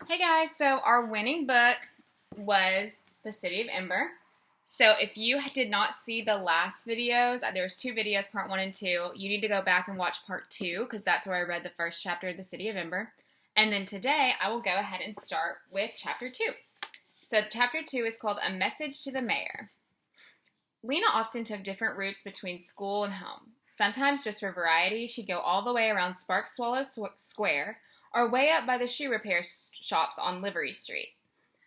Hey guys, so our winning book was The City of Ember. So if you did not see the last videos, there was two videos, part 1 and 2. You need to go back and watch part 2 because that's where I read the first chapter of The City of Ember. And then today I will go ahead and start with chapter 2. So chapter 2 is called A Message to the Mayor. Lena often took different routes between school and home. Sometimes just for variety, she'd go all the way around Spark Swallow Square or way up by the shoe repair shops on Livery Street.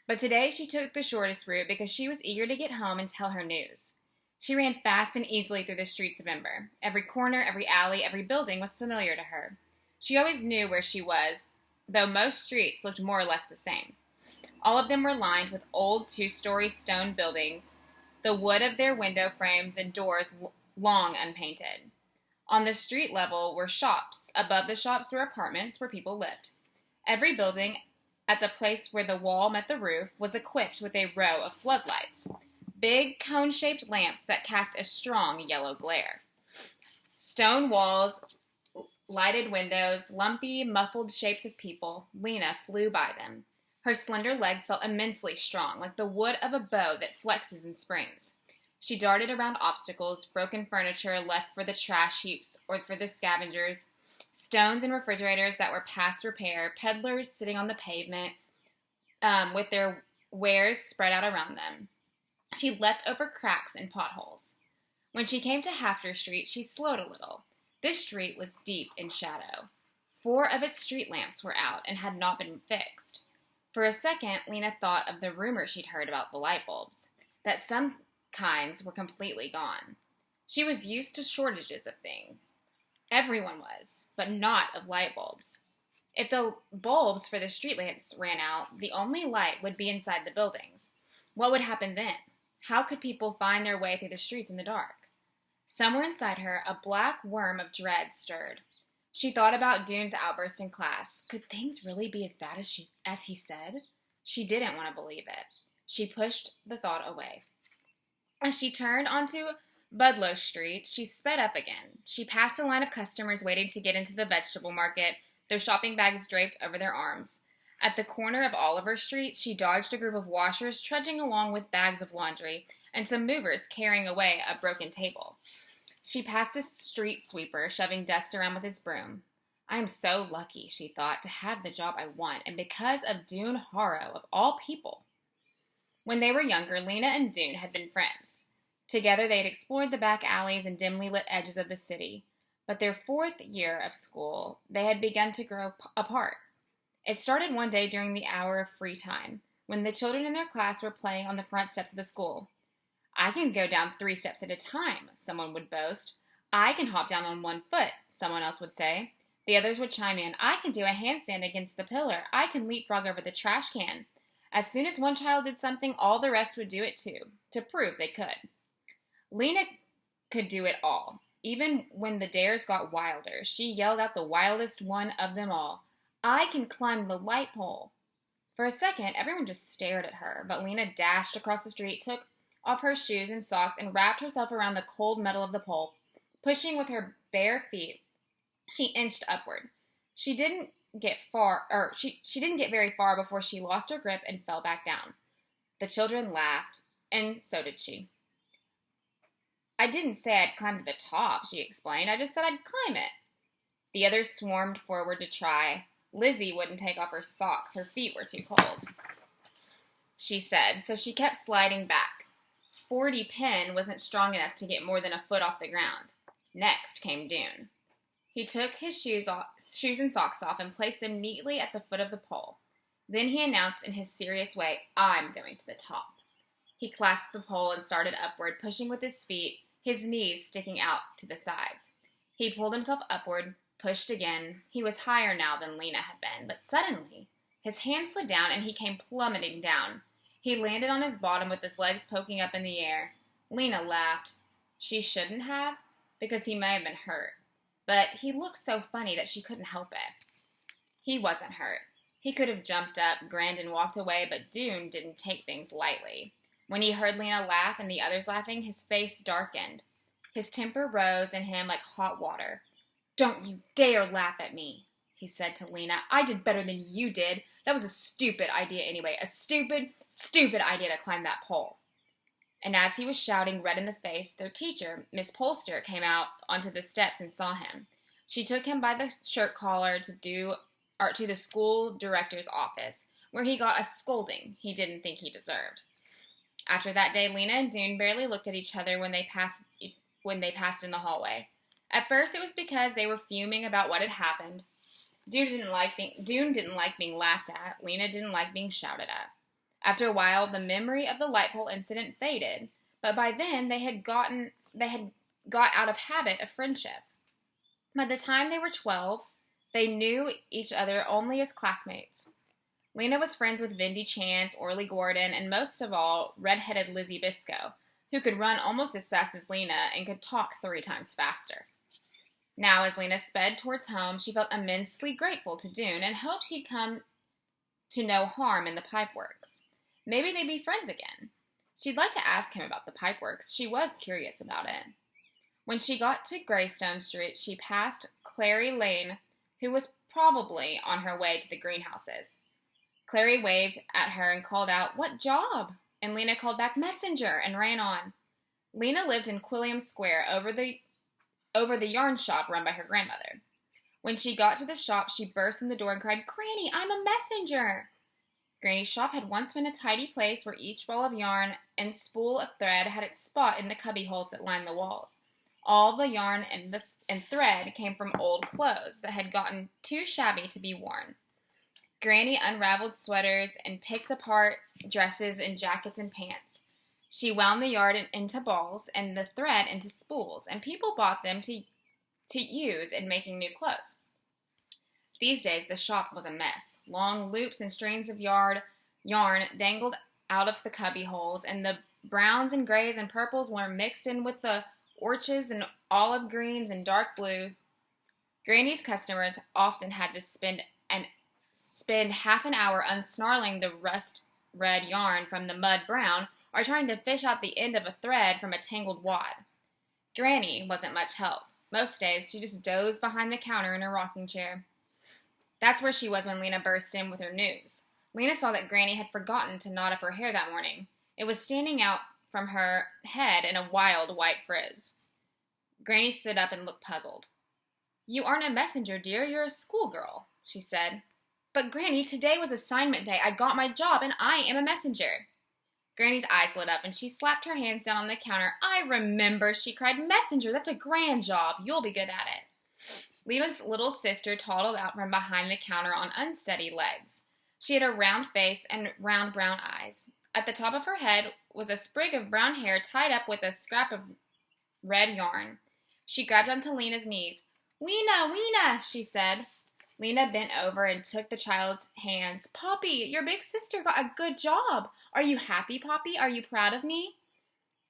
But today she took the shortest route because she was eager to get home and tell her news. She ran fast and easily through the streets of Ember. Every corner, every alley, every building was familiar to her. She always knew where she was, though most streets looked more or less the same. All of them were lined with old 2-story stone buildings, the wood of their window frames and doors long unpainted. On the street level were shops. Above the shops were apartments where people lived. Every building at the place where the wall met the roof was equipped with a row of floodlights, big cone-shaped lamps that cast a strong yellow glare. Stone walls, lighted windows, lumpy, muffled shapes of people. Lena flew by them. Her slender legs felt immensely strong, like the wood of a bow that flexes and springs. She darted around obstacles, broken furniture left for the trash heaps or for the scavengers, stones and refrigerators that were past repair, peddlers sitting on the pavement with their wares spread out around them. She leapt over cracks and potholes. When she came to Hafter Street, she slowed a little. This street was deep in shadow. 4 of its street lamps were out and had not been fixed. For a second, Lena thought of the rumor she'd heard about the light bulbs, that some kinds were completely gone. She was used to shortages of things. Everyone was, but not of light bulbs. If the bulbs for the street lamps ran out, the only light would be inside the buildings. What would happen then? How could people find their way through the streets in the dark? Somewhere inside her, a black worm of dread stirred. She thought about Dune's outburst in class. Could things really be as bad as he said? She didn't want to believe it. She pushed the thought away. As she turned onto Budlow Street, she sped up again. She passed a line of customers waiting to get into the vegetable market, their shopping bags draped over their arms. At the corner of Oliver Street, she dodged a group of washers trudging along with bags of laundry and some movers carrying away a broken table. She passed a street sweeper shoving dust around with his broom. I am so lucky, she thought, to have the job I want, and because of Dune Harrow, of all people. When they were younger, Lena and Dune had been friends. Together they had explored the back alleys and dimly lit edges of the city. But their 4th year of school, they had begun to grow apart. It started one day during the hour of free time, when the children in their class were playing on the front steps of the school. I can go down 3 steps at a time, someone would boast. I can hop down on 1 foot, someone else would say. The others would chime in. I can do a handstand against the pillar. I can leapfrog over the trash can. As soon as one child did something, all the rest would do it too, to prove they could. Lena could do it all. Even when the dares got wilder, she yelled out the wildest one of them all. I can climb the light pole. For a second, everyone just stared at her, but Lena dashed across the street, took off her shoes and socks, and wrapped herself around the cold metal of the pole. Pushing with her bare feet, she inched upward. She didn't get very far before she lost her grip and fell back down. The children laughed, and so did she. I didn't say I'd climb to the top, she explained. I just said I'd climb it. The others swarmed forward to try. Lizzie wouldn't take off her socks. Her feet were too cold, she said, so she kept sliding back. 40 Penn wasn't strong enough to get more than a foot off the ground. Next came Dune. He took his shoes and socks off and placed them neatly at the foot of the pole. Then he announced in his serious way, I'm going to the top. He clasped the pole and started upward, pushing with his feet, his knees sticking out to the sides. He pulled himself upward, pushed again. He was higher now than Lena had been, but suddenly his hand slid down and he came plummeting down. He landed on his bottom with his legs poking up in the air. Lena laughed. She shouldn't have, because he may have been hurt. But he looked so funny that she couldn't help it. He wasn't hurt. He could have jumped up, grinned, and walked away, but Dune didn't take things lightly. When he heard Lena laugh and the others laughing, his face darkened. His temper rose in him like hot water. Don't you dare laugh at me, he said to Lena. "I did better than you did. That was a stupid idea anyway. A stupid, stupid idea to climb that pole." And as he was shouting, red in the face, their teacher, Miss Polster, came out onto the steps and saw him. She took him by the shirt collar to the school director's office, where he got a scolding he didn't think he deserved. After that day, Lena and Dune barely looked at each other when they passed in the hallway. At first, it was because they were fuming about what had happened. Dune didn't like being laughed at. Lena didn't like being shouted at. After a while, the memory of the light pole incident faded, but by then they had got out of habit of friendship. By the time they were 12, they knew each other only as classmates. Lena was friends with Vindy Chance, Orly Gordon, and most of all, red-headed Lizzie Biscoe, who could run almost as fast as Lena and could talk 3 times faster. Now, as Lena sped towards home, she felt immensely grateful to Dune and hoped he'd come to no harm in the pipeworks. Maybe they'd be friends again. She'd like to ask him about the pipeworks. She was curious about it. When she got to Greystone Street, she passed Clary Lane, who was probably on her way to the greenhouses. Clary waved at her and called out, "What job?" And Lena called back, "Messenger," and ran on. Lena lived in Quilliam Square over the yarn shop run by her grandmother. When she got to the shop, she burst in the door and cried, "Granny, I'm a messenger!" Granny's shop had once been a tidy place where each ball of yarn and spool of thread had its spot in the cubby holes that lined the walls. All the yarn and thread came from old clothes that had gotten too shabby to be worn. Granny unraveled sweaters and picked apart dresses and jackets and pants. She wound the yarn into balls and the thread into spools, and people bought them to use in making new clothes. These days, the shop was a mess. Long loops and strings of yarn dangled out of the cubby holes, and the browns and grays and purples were mixed in with the orchids and olive greens and dark blues. Granny's customers often had to spend half an hour unsnarling the rust red yarn from the mud brown or trying to fish out the end of a thread from a tangled wad. Granny wasn't much help. Most days, she just dozed behind the counter in her rocking chair. That's where she was when Lena burst in with her news. Lena saw that Granny had forgotten to knot up her hair that morning. It was standing out from her head in a wild white frizz. Granny stood up and looked puzzled. "You aren't a messenger, dear. You're a schoolgirl," she said. "But, Granny, today was assignment day. I got my job, and I am a messenger." Granny's eyes lit up, and she slapped her hands down on the counter. "I remember," she cried. "Messenger, that's a grand job. You'll be good at it." Lena's little sister toddled out from behind the counter on unsteady legs. She had a round face and round brown eyes. At the top of her head was a sprig of brown hair tied up with a scrap of red yarn. She grabbed onto Lena's knees. Weena," she said. Lena bent over and took the child's hands. "Poppy, your big sister got a good job. Are you happy, Poppy? Are you proud of me?"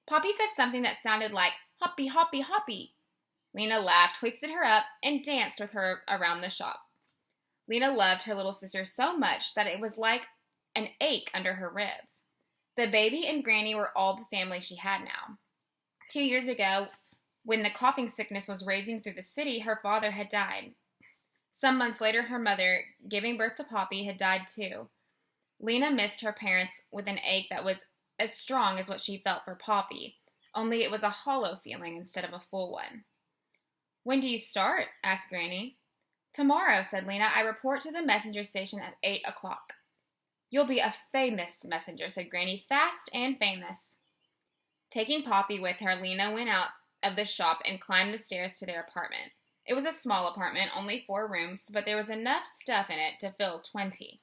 Poppy said something that sounded like, "Hoppy, hoppy, hoppy." Lena laughed, hoisted her up, and danced with her around the shop. Lena loved her little sister so much that it was like an ache under her ribs. The baby and Granny were all the family she had now. 2 years ago, when the coughing sickness was raging through the city, her father had died. Some months later, her mother, giving birth to Poppy, had died too. Lena missed her parents with an ache that was as strong as what she felt for Poppy, only it was a hollow feeling instead of a full one. "When do you start?" asked Granny. "Tomorrow," said Lena. "I report to the messenger station at 8 o'clock. "You'll be a famous messenger," said Granny. "Fast and famous." Taking Poppy with her, Lena went out of the shop and climbed the stairs to their apartment. It was a small apartment, only 4 rooms, but there was enough stuff in it to fill 20.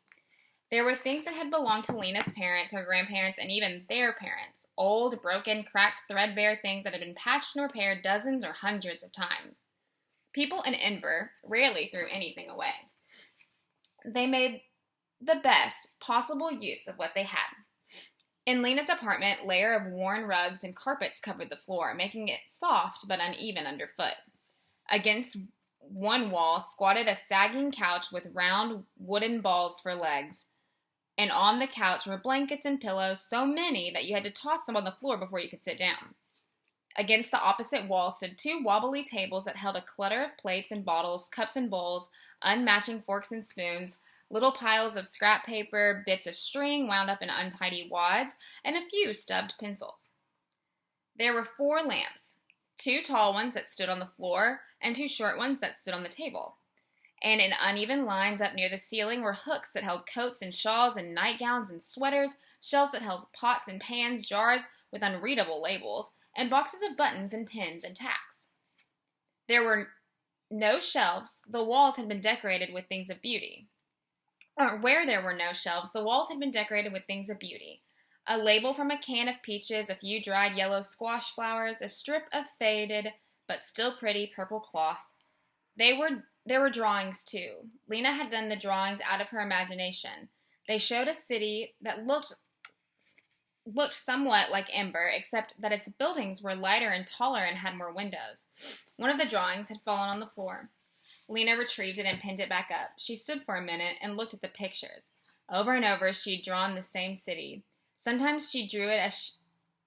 There were things that had belonged to Lena's parents, her grandparents, and even their parents. Old, broken, cracked, threadbare things that had been patched and repaired dozens or hundreds of times. People in Ember rarely threw anything away. They made the best possible use of what they had. In Lena's apartment, a layer of worn rugs and carpets covered the floor, making it soft but uneven underfoot. Against one wall squatted a sagging couch with round wooden balls for legs, and on the couch were blankets and pillows, so many that you had to toss them on the floor before you could sit down. Against the opposite wall stood two wobbly tables that held a clutter of plates and bottles, cups and bowls, unmatching forks and spoons, little piles of scrap paper, bits of string wound up in untidy wads, and a few stubbed pencils. There were 4 lamps, 2 tall ones that stood on the floor, and 2 short ones that stood on the table. And in uneven lines up near the ceiling were hooks that held coats and shawls and nightgowns and sweaters, shelves that held pots and pans, jars with unreadable labels, and boxes of buttons and pins and tacks. There were no shelves. The walls had been decorated with things of beauty. Or where there were no shelves, the walls had been decorated with things of beauty. A label from a can of peaches, a few dried yellow squash flowers, a strip of faded but still pretty purple cloth. There were drawings, too. Lena had done the drawings out of her imagination. They showed a city that looked somewhat like Ember, except that its buildings were lighter and taller and had more windows. One of the drawings had fallen on the floor. Lena retrieved it and pinned it back up. She stood for a minute and looked at the pictures. Over and over, she'd drawn the same city. Sometimes she drew it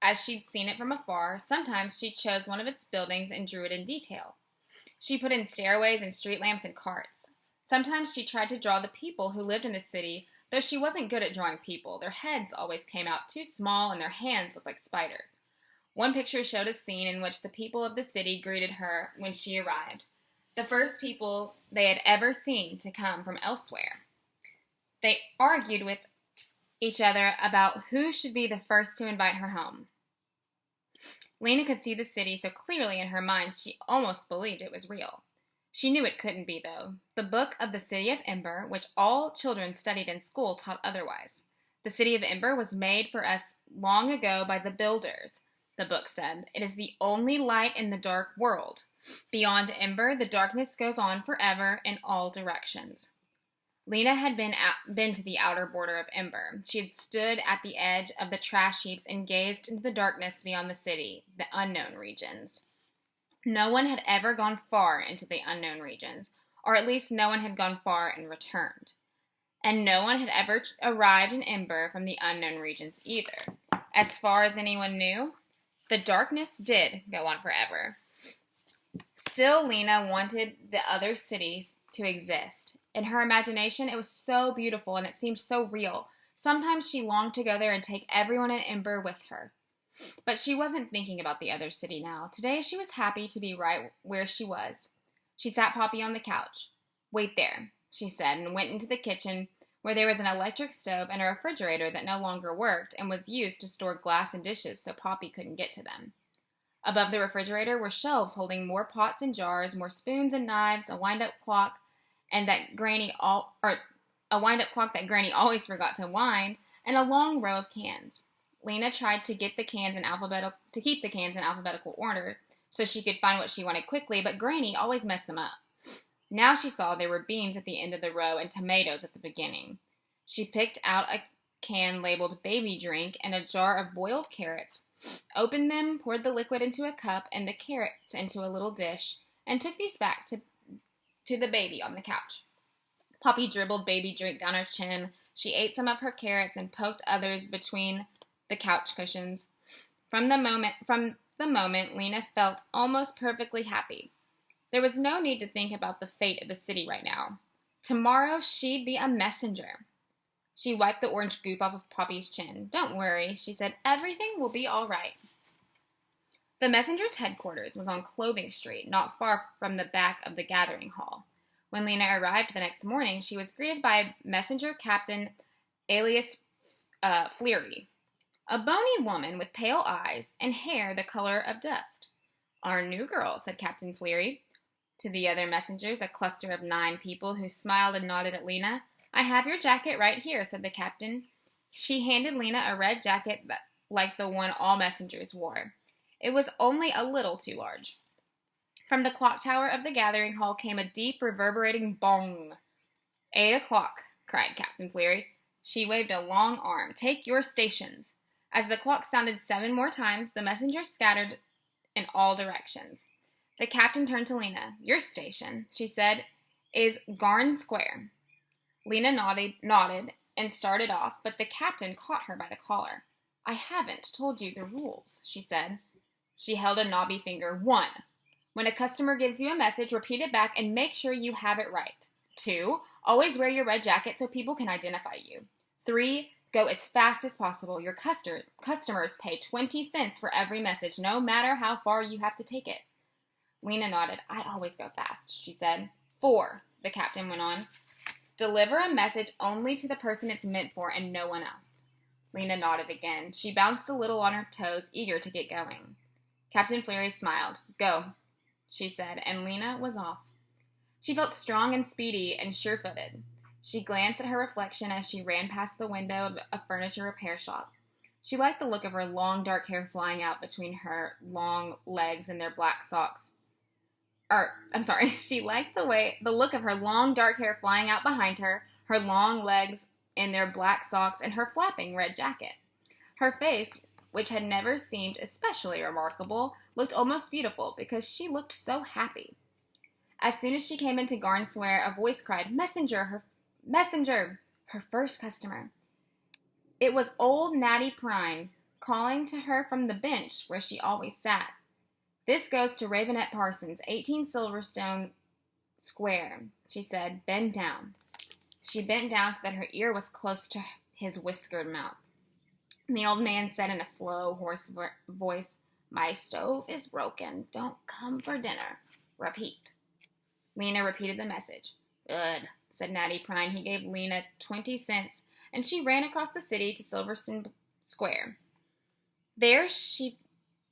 as she'd seen it from afar. Sometimes she chose one of its buildings and drew it in detail. She put in stairways and street lamps and carts. Sometimes she tried to draw the people who lived in the city, though she wasn't good at drawing people. Their heads always came out too small and their hands looked like spiders. One picture showed a scene in which the people of the city greeted her when she arrived, the first people they had ever seen to come from elsewhere. They argued with each other about who should be the first to invite her home. Lena could see the city so clearly in her mind she almost believed it was real. She knew it couldn't be, though. The book of the City of Ember, which all children studied in school, taught otherwise. The City of Ember was made for us long ago by the builders, the book said. It is the only light in the dark world. Beyond Ember, the darkness goes on forever in all directions. Lena had been to the outer border of Ember. She had stood at the edge of the trash heaps and gazed into the darkness beyond the city, the unknown regions. No one had ever gone far into the unknown regions, or at least no one had gone far and returned. And no one had ever arrived in Ember from the unknown regions either. As far as anyone knew, the darkness did go on forever. Still, Lena wanted the other cities to exist. In her imagination, it was so beautiful and it seemed so real. Sometimes she longed to go there and take everyone in Ember with her. But she wasn't thinking about the other city now. Today she was happy to be right where she was. She sat Poppy on the couch. "Wait there," she said, and went into the kitchen where there was an electric stove and a refrigerator that no longer worked and was used to store glass and dishes so Poppy couldn't get to them. Above the refrigerator were shelves holding more pots and jars, more spoons and knives, a wind-up clock that Granny always forgot to wind, and a long row of cans. Lena tried to keep the cans in alphabetical order so she could find what she wanted quickly, but Granny always messed them up. Now she saw there were beans at the end of the row and tomatoes at the beginning. She picked out a can labeled baby drink and a jar of boiled carrots, opened them, poured the liquid into a cup and the carrots into a little dish, and took these back to the baby on the couch. Poppy dribbled baby drink down her chin. She ate some of her carrots and poked others between the couch cushions. From the moment, Lena felt almost perfectly happy. There was no need to think about the fate of the city right now. Tomorrow she'd be a messenger. She wiped the orange goop off of Poppy's chin. "Don't worry," she said. "Everything will be all right." The messenger's headquarters was on Clothing Street, not far from the back of the gathering hall. When Lena arrived the next morning, she was greeted by Messenger Captain alias Fleary, a bony woman with pale eyes and hair the color of dust. "Our new girl," said Captain Fleary to the other messengers, a cluster of 9 people who smiled and nodded at Lena. "I have your jacket right here," said the captain. She handed Lena a red jacket like the one all messengers wore. It was only a little too large. From the clock tower of the gathering hall came a deep, reverberating bong. 8 o'clock, cried Captain Fleary. She waved a long arm. "Take your stations." As the clock sounded 7 more times, the messengers scattered in all directions. The captain turned to Lena. "Your station," she said, "is Garn Square." Lena nodded and started off, but the captain caught her by the collar. "I haven't told you the rules," she said. She held a knobby finger. 1. When a customer gives you a message, repeat it back and make sure you have it right. 2. Always wear your red jacket so people can identify you. 3. Go as fast as possible. Your customers pay 20 cents for every message, no matter how far you have to take it. Lena nodded. I always go fast, she said. 4. The captain went on. Deliver a message only to the person it's meant for and no one else. Lena nodded again. She bounced a little on her toes, eager to get going. Captain Fleury smiled. Go, she said, and Lena was off. She felt strong and speedy and sure-footed. She glanced at her reflection as she ran past the window of a furniture repair shop. She liked the look of her long, dark hair flying out between her long legs and their black socks. She liked the look of her long, dark hair flying out behind her, her long legs in their black socks, and her flapping red jacket. Her face, which had never seemed especially remarkable, looked almost beautiful because she looked so happy. As soon as she came into Garn Square, a voice cried, Messenger! Her first customer. It was old Natty Prine, calling to her from the bench where she always sat. This goes to Ravenette Parsons, 18 Silverstone Square, she said. Bend down. She bent down so that her ear was close to his whiskered mouth. The old man said in a slow, hoarse voice, My stove is broken. Don't come for dinner. Repeat. Lena repeated the message. Good, said Natty Prine. He gave Lena 20 cents, and she ran across the city to Silverstone Square. There she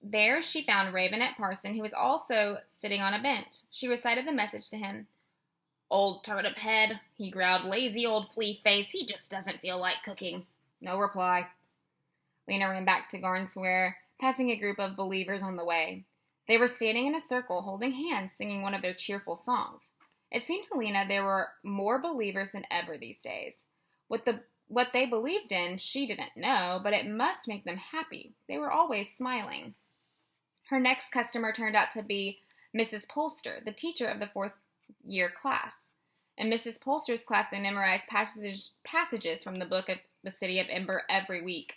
found Ravenette Parson, who was also sitting on a bench. She recited the message to him. Old turnip head, he growled. Lazy old flea face. He just doesn't feel like cooking. No reply. Lena ran back to Garn Square, passing a group of believers on the way. They were standing in a circle, holding hands, singing one of their cheerful songs. It seemed to Lena there were more believers than ever these days. What they believed in, she didn't know, but it must make them happy. They were always smiling. Her next customer turned out to be Mrs. Polster, the teacher of the 4th-year class. In Mrs. Polster's class, they memorized passages from the book of the City of Ember every week.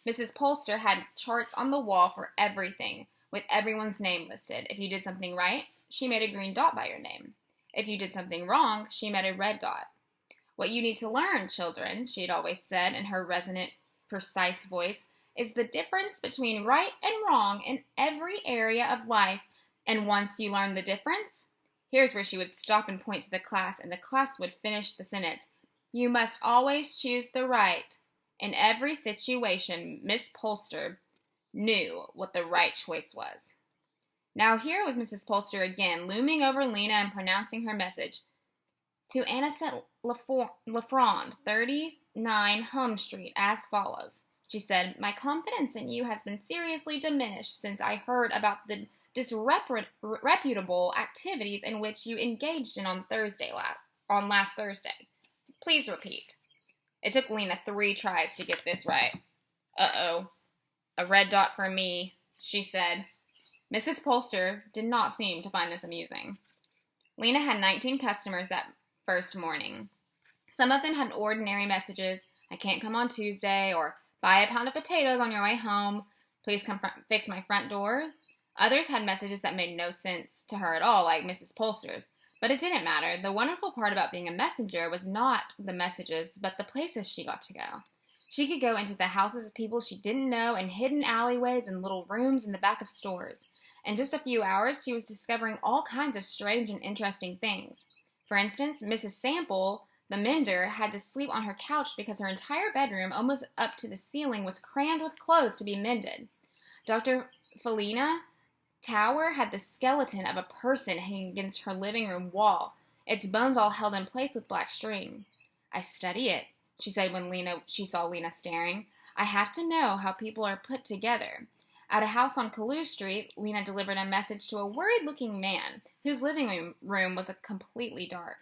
Mrs. Polster had charts on the wall for everything, with everyone's name listed. If you did something right, she made a green dot by your name. If you did something wrong, she made a red dot. What you need to learn, children, she had always said in her resonant, precise voice, is the difference between right and wrong in every area of life. And once you learn the difference, here's where she would stop and point to the class, and the class would finish the sentence. You must always choose the right. In every situation, Miss Polster knew what the right choice was. Now here was Mrs. Polster again, looming over Lena and pronouncing her message. To Anisette Lafronde, 39 Hum Street, as follows. She said, My confidence in you has been seriously diminished since I heard about the disreputable activities in which you engaged in on last Thursday. Please repeat. It took Lena 3 tries to get this right. Uh-oh. A red dot for me, she said. Mrs. Polster did not seem to find this amusing. Lena had 19 customers that first morning. Some of them had ordinary messages, I can't come on Tuesday, or buy a pound of potatoes on your way home, please come fix my front door. Others had messages that made no sense to her at all, like Mrs. Polster's. But it didn't matter. The wonderful part about being a messenger was not the messages, but the places she got to go. She could go into the houses of people she didn't know, and hidden alleyways and little rooms in the back of stores. In just a few hours, she was discovering all kinds of strange and interesting things. For instance, Mrs. Sample, the mender, had to sleep on her couch because her entire bedroom, almost up to the ceiling, was crammed with clothes to be mended. Dr. Felina Tower had the skeleton of a person hanging against her living room wall, its bones all held in place with black string. I study it, she said when she saw Lena staring. I have to know how people are put together. At a house on Callou Street, Lena delivered a message to a worried-looking man whose living room was completely dark.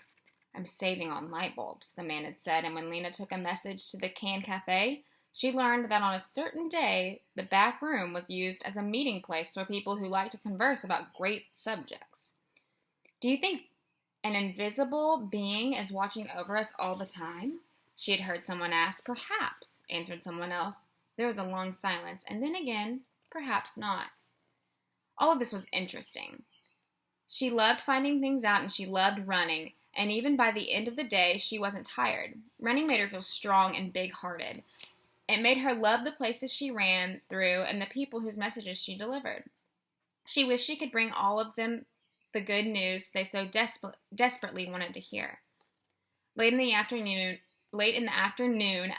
I'm saving on light bulbs, the man had said, and when Lena took a message to the Can Cafe, she learned that on a certain day, the back room was used as a meeting place for people who like to converse about great subjects. Do you think an invisible being is watching over us all the time? She had heard someone ask. Perhaps, answered someone else. There was a long silence, and then again, perhaps not. All of this was interesting. She loved finding things out and she loved running, and even by the end of the day, she wasn't tired. Running made her feel strong and big-hearted. It made her love the places she ran through and the people whose messages she delivered. She wished she could bring all of them the good news they so desperately wanted to hear. Late in the afternoon,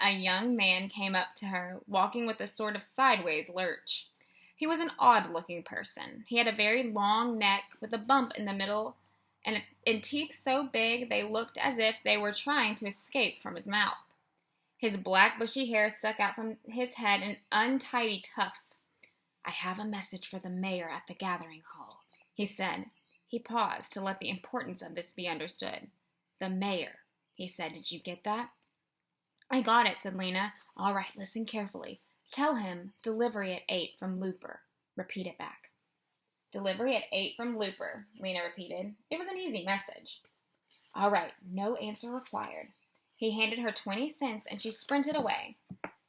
a young man came up to her, walking with a sort of sideways lurch. He was an odd-looking person. He had a very long neck with a bump in the middle and teeth so big they looked as if they were trying to escape from his mouth. His black, bushy hair stuck out from his head in untidy tufts. "I have a message for the mayor at the gathering hall," he said. He paused to let the importance of this be understood. "The mayor," he said. "Did you get that?" "I got it," said Lena. "All right, listen carefully. Tell him delivery at 8 from Looper." Repeat it back. "Delivery at 8 from Looper," Lena repeated. It was an easy message. "All right, no answer required." He handed her 20 cents and she sprinted away.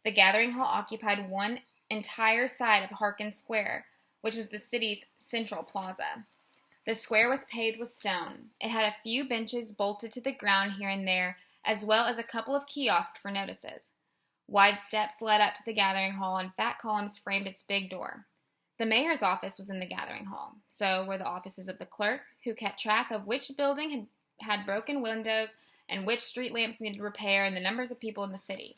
The gathering hall occupied one entire side of Harkin Square, which was the city's central plaza. The square was paved with stone. It had a few benches bolted to the ground here and there, as well as a couple of kiosks for notices. Wide steps led up to the gathering hall, and fat columns framed its big door. The mayor's office was in the gathering hall. So were the offices of the clerk, who kept track of which building had broken windows and which street lamps needed repair and the numbers of people in the city.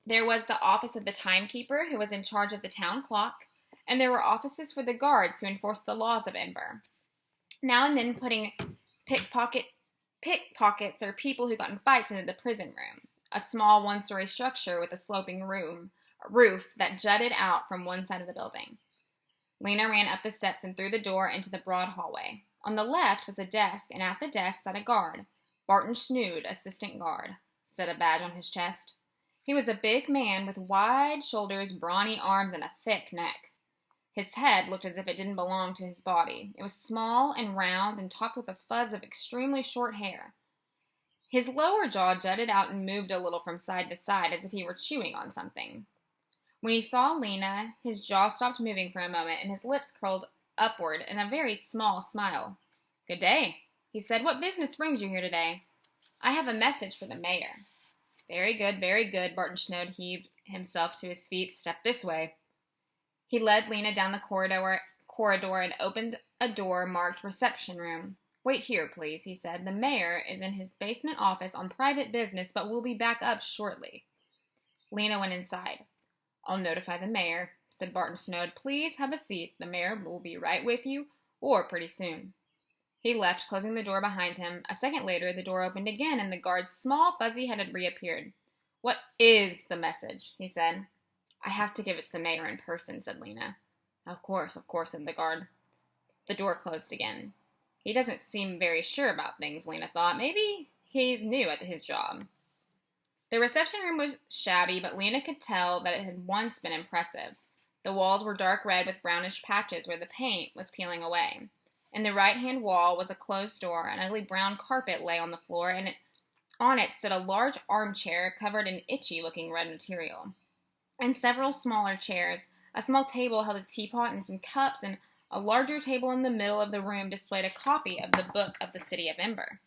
There was the office of the timekeeper, who was in charge of the town clock, and there were offices for the guards who enforced the laws of Ember. Now and then putting pickpockets or people who got in fights into the prison room, a small one-story structure with a sloping roof that jutted out from one side of the building. Lena ran up the steps and through the door into the broad hallway. On the left was a desk, and at the desk sat a guard. Barton Snood, assistant guard, set a badge on his chest. He was a big man with wide shoulders, brawny arms, and a thick neck. His head looked as if it didn't belong to his body. It was small and round and topped with a fuzz of extremely short hair. His lower jaw jutted out and moved a little from side to side as if he were chewing on something. When he saw Lena, his jaw stopped moving for a moment and his lips curled upward in a very small smile. "Good day," he said. "What business brings you here today?" "I have a message for the mayor." Very good," Barton Snood heaved himself to his feet. "Step this way." He led Lena down the corridor and opened a door marked reception room. "Wait here, please," he said. "The mayor is in his basement office on private business, but will be back up shortly." Lena went inside. "I'll notify the mayor," said Barton Snood. "Please have a seat. The mayor will be right with you, or pretty soon." He left, closing the door behind him. A second later, the door opened again, and the guard's small, fuzzy head had reappeared. "What is the message?" he said. "I have to give it to the mayor in person," said Lena. Of course," said the guard. The door closed again. He doesn't seem very sure about things, Lena thought. Maybe he's new at his job. The reception room was shabby, but Lena could tell that it had once been impressive. The walls were dark red with brownish patches where the paint was peeling away. In the right-hand wall was a closed door. An ugly brown carpet lay on the floor, and on it stood a large armchair covered in itchy-looking red material. And several smaller chairs. A small table held a teapot and some cups, and a larger table in the middle of the room displayed a copy of the book of the City of Ember,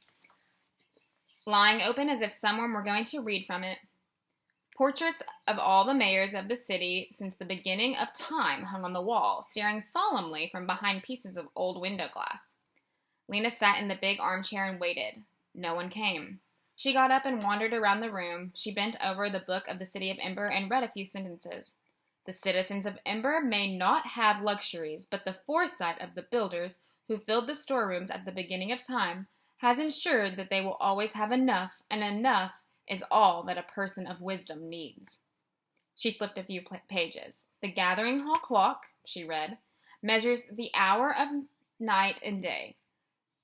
lying open as if someone were going to read from it. Portraits of all the mayors of the city since the beginning of time hung on the wall, staring solemnly from behind pieces of old window glass. Lena sat in the big armchair and waited. No one came. She got up and wandered around the room. She bent over the book of the City of Ember and read a few sentences. "The citizens of Ember may not have luxuries, but the foresight of the builders who filled the storerooms at the beginning of time has ensured that they will always have enough, and enough is all that a person of wisdom needs." She flipped a few pages. "The gathering hall clock," she read, "measures the hour of night and day.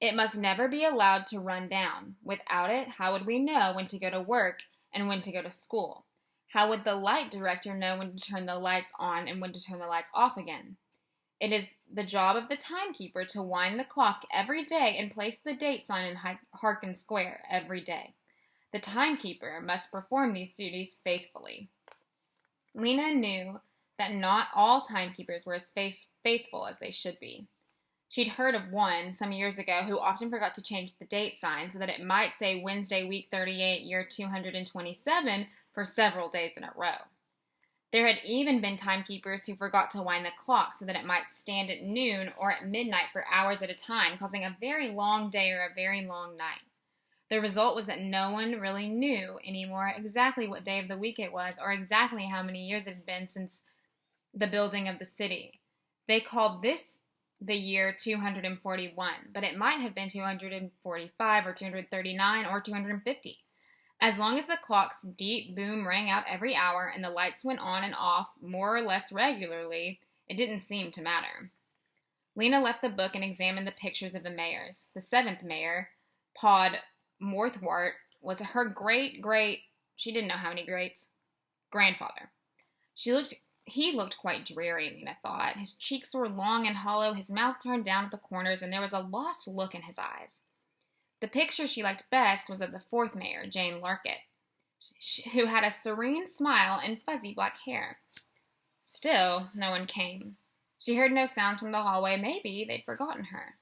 It must never be allowed to run down. Without it, how would we know when to go to work and when to go to school? How would the light director know when to turn the lights on and when to turn the lights off again? It is the job of the timekeeper to wind the clock every day and place the date sign in Harkin Square every day. The timekeeper must perform these duties faithfully." Lena knew that not all timekeepers were as faithful as they should be. She'd heard of one some years ago who often forgot to change the date sign so that it might say Wednesday, week 38, year 227 for several days in a row. There had even been timekeepers who forgot to wind the clock so that it might stand at noon or at midnight for hours at a time, causing a very long day or a very long night. The result was that no one really knew anymore exactly what day of the week it was or exactly how many years it had been since the building of the city. They called this the year 241, but it might have been 245 or 239 or 250. As long as the clock's deep boom rang out every hour and the lights went on and off more or less regularly, it didn't seem to matter. Lena left the book and examined the pictures of the mayors. The seventh mayor, Pod Morthwart, was her she didn't know how many greats, grandfather. He looked quite dreary, Lena thought. His cheeks were long and hollow, his mouth turned down at the corners, and there was a lost look in his eyes. The picture she liked best was of the fourth mayor, Jane Larkett, who had a serene smile and fuzzy black hair. Still, no one came. She heard no sounds from the hallway. Maybe they'd forgotten her.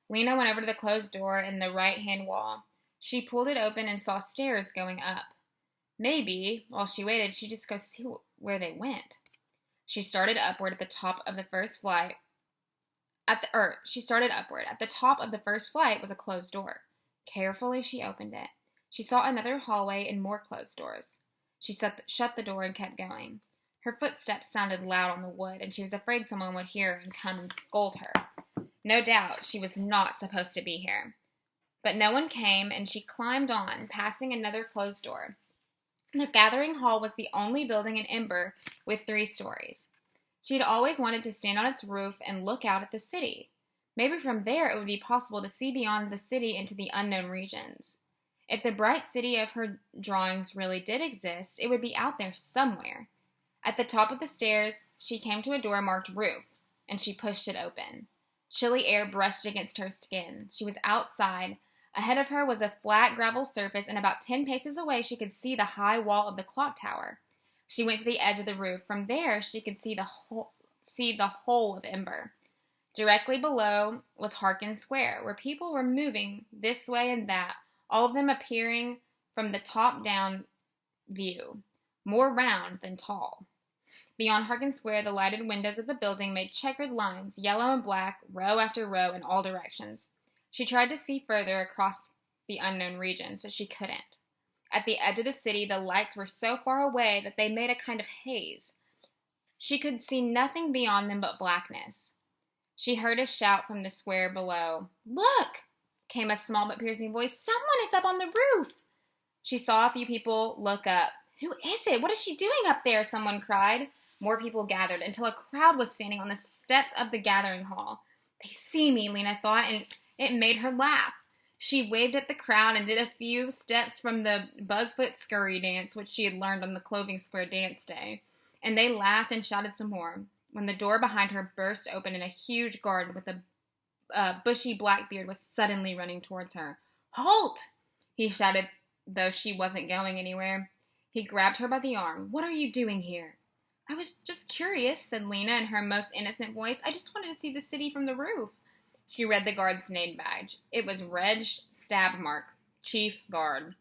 Lena went over to the closed door in the right-hand wall. She pulled it open and saw stairs going up. Maybe, while she waited, she'd just go see where they went. She started upward at the top of the first flight. At the top of the first flight was a closed door. Carefully, she opened it. She saw another hallway and more closed doors. She shut the door and kept going. Her footsteps sounded loud on the wood, and she was afraid someone would hear and come and scold her. No doubt she was not supposed to be here. But no one came, and she climbed on, passing another closed door. The gathering hall was the only building in Ember with 3 stories. She had always wanted to stand on its roof and look out at the city. Maybe from there it would be possible to see beyond the city into the unknown regions. If the bright city of her drawings really did exist, it would be out there somewhere. At the top of the stairs, she came to a door marked roof, and she pushed it open. Chilly air brushed against her skin. She was outside. Ahead of her was a flat gravel surface, and about 10 paces away she could see the high wall of the clock tower. She went to the edge of the roof. From there she could see the whole of Ember. Directly below was Harkin Square, where people were moving this way and that, all of them appearing from the top-down view, more round than tall. Beyond Harkin Square, the lighted windows of the building made checkered lines, yellow and black, row after row in all directions. She tried to see further across the unknown regions, but she couldn't. At the edge of the city, the lights were so far away that they made a kind of haze. She could see nothing beyond them but blackness. She heard a shout from the square below. "Look!" came a small but piercing voice. "Someone is up on the roof!" She saw a few people look up. "Who is it? What is she doing up there?" someone cried. More people gathered until a crowd was standing on the steps of the gathering hall. "They see me," Lena thought, and it made her laugh. She waved at the crowd and did a few steps from the Bugfoot scurry dance, which she had learned on the Clothing Square dance day, and they laughed and shouted some more, when the door behind her burst open and a huge guard with a bushy black beard was suddenly running towards her. "Halt!" he shouted, though she wasn't going anywhere. He grabbed her by the arm. "What are you doing here?" "I was just curious," said Lena in her most innocent voice. "I just wanted to see the city from the roof." She read the guard's name badge. It was Reg Stabmark, Chief Guard.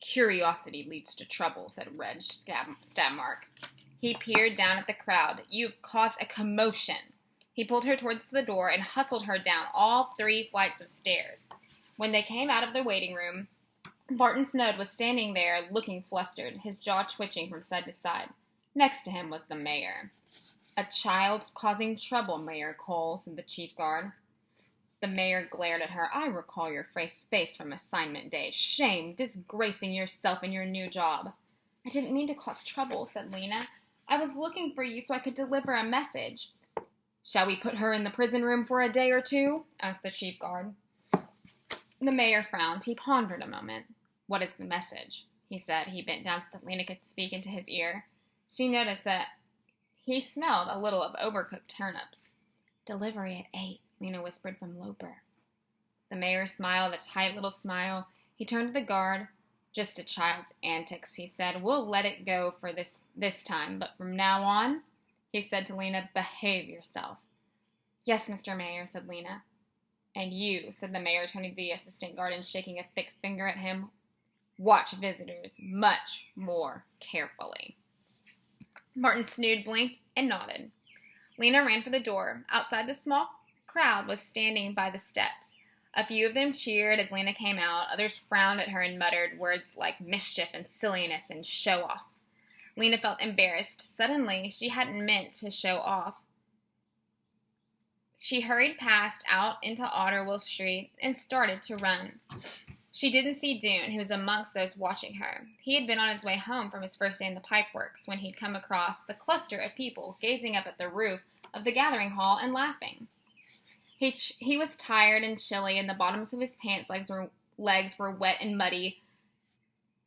"Curiosity leads to trouble," said Reg Stabmark. He peered down at the crowd. "You've caused a commotion." He pulled her towards the door and hustled her down all 3 flights of stairs. When they came out of the waiting room, Barton Snowd was standing there looking flustered, his jaw twitching from side to side. Next to him was the mayor. "A child's causing trouble, Mayor Cole," said the chief guard. The mayor glared at her. "I recall your face from assignment day. Shame, disgracing yourself in your new job." "I didn't mean to cause trouble," said Lena. "I was looking for you so I could deliver a message." "Shall we put her in the prison room for a day or 2? Asked the chief guard. The mayor frowned. He pondered a moment. "What is the message?" he said. He bent down so that Lena could speak into his ear. She noticed that he smelled a little of overcooked turnips. "Delivery at 8, Lena whispered from Loper. The mayor smiled, a tight little smile. He turned to the guard. "Just a child's antics," he said. "We'll let it go for this time, but from now on, He said to Lena, "Behave yourself." "Yes, Mr. Mayor," said Lena. "And you," said the mayor, turning to the assistant guard and shaking a thick finger at him, "watch visitors much more carefully." Martin Snood blinked and nodded. Lena ran for the door. Outside, the small crowd was standing by the steps. A few of them cheered as Lena came out. Others frowned at her and muttered words like mischief and silliness and show off. Lena felt embarrassed. Suddenly, she hadn't meant to show off. She hurried past out into Otterwell Street and started to run. She didn't see Doone, who was amongst those watching her. He had been on his way home from his first day in the pipeworks when he'd come across the cluster of people gazing up at the roof of the gathering hall and laughing. He was tired and chilly, and the bottoms of his pants legs were wet and muddy,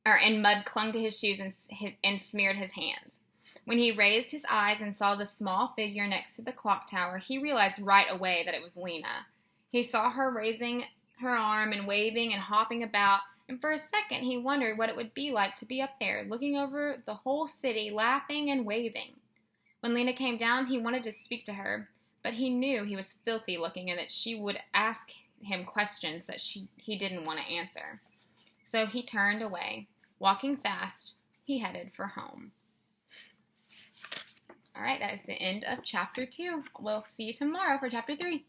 and mud clung to his shoes and smeared his hands. When he raised his eyes and saw the small figure next to the clock tower, he realized right away that it was Lena. He saw her raising her arm and waving and hopping about, and for a second he wondered what it would be like to be up there, looking over the whole city, laughing and waving. When Lena came down, he wanted to speak to her, but he knew he was filthy looking and that she would ask him questions that he didn't want to answer. So he turned away. Walking fast, he headed for home. All right, that is the end of Chapter 2. We'll see you tomorrow for Chapter 3.